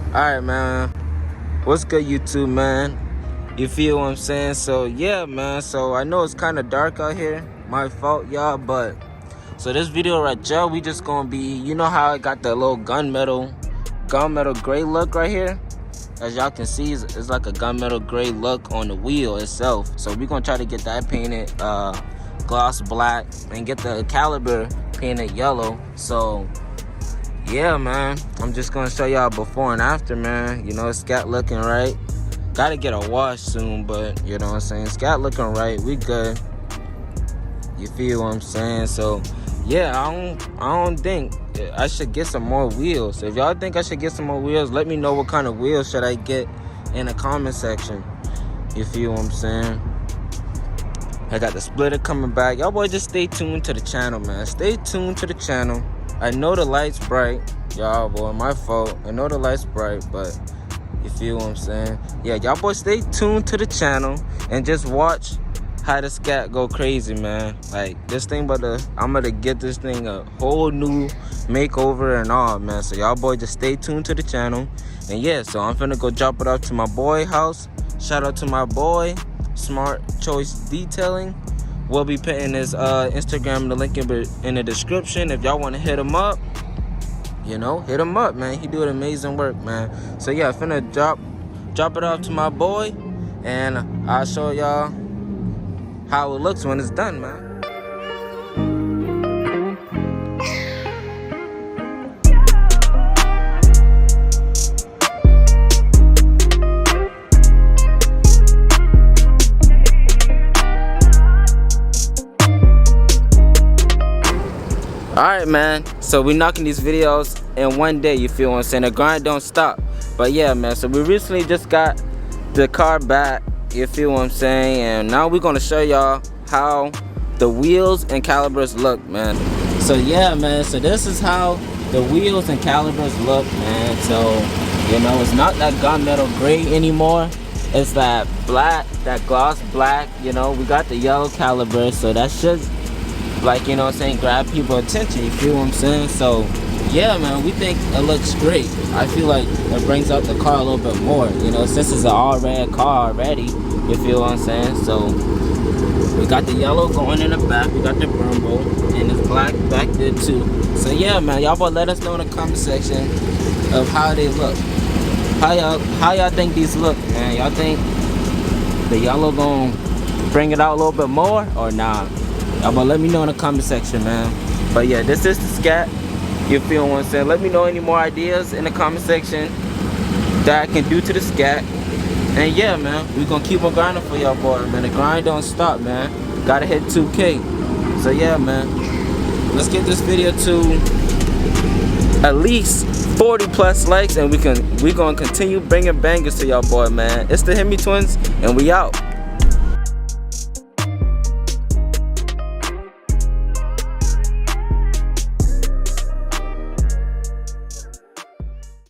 Alright, man. What's good, YouTube, man? You feel what I'm saying? So, yeah, man. So, I know it's kind of dark out here. My fault, y'all. But, so this video right here, we just gonna be, you know how I got that little gunmetal gray look right here? As y'all can see, it's like a gunmetal gray look on the wheel itself. So, we're gonna try to get that painted gloss black and get the caliper painted yellow. So, yeah, man, I'm just gonna show y'all before and after, man. You know, Scat looking right. Gotta get a wash soon, but you know what I'm saying, Scat looking right. We good. You feel what I'm saying? So yeah, I don't think I should get some more wheels. So if y'all think I should get some more wheels, let me know what kind of wheels should I get in the comment section. You feel what I'm saying? I got the splitter coming back. Y'all boy just stay tuned to the channel, man. Stay tuned to the channel. I know the light's bright, y'all boy, my fault. I know the light's bright, but you feel what I'm saying? Yeah, y'all boys stay tuned to the channel and just watch how the Scat go crazy, man. Like this thing, I'm gonna get this thing a whole new makeover and all, man. So y'all boy just stay tuned to the channel. And yeah, so I'm finna go drop it off to my boy house. Shout out to my boy, Smart Choice Detailing. We'll be putting his Instagram, the link in the description. If y'all want to hit him up, you know, hit him up, man. He doing amazing work, man. So yeah, finna drop it off to my boy, and I'll show y'all how it looks when it's done, man. Alright, man, so we knocking these videos in one day, you feel what I'm saying? The grind don't stop. But yeah, man, so we recently just got the car back, you feel what I'm saying? And now we're gonna show y'all how the wheels and calipers look, man. So yeah, man, so this is how the wheels and calipers look, man. So, you know, it's not that gunmetal gray anymore. It's that black, that gloss black, you know. We got the yellow calipers, so that should, like, you know what I'm saying, grab people's attention, you feel what I'm saying? So yeah, man, we think it looks great. I feel like it brings out the car a little bit more, you know, since it's an all red car already, you feel what I'm saying? So we got the yellow going in the back, we got the Brembo, and it's black back there too. So yeah, man, y'all both let us know in the comment section of how they look. How y'all think these look, man? Y'all think the yellow gonna bring it out a little bit more or nah? Y'all but let me know in the comment section, man. But yeah, this is the Scat. You feel what I'm saying? Let me know any more ideas in the comment section that I can do to the Scat. And yeah, man, we gonna keep on grinding for y'all boy, man. The grind don't stop, man. Gotta hit 2K. So yeah, man, let's get this video to at least 40+ likes, and we gonna continue bringing bangers to y'all boy, man. It's the Hemi Twins, and we out.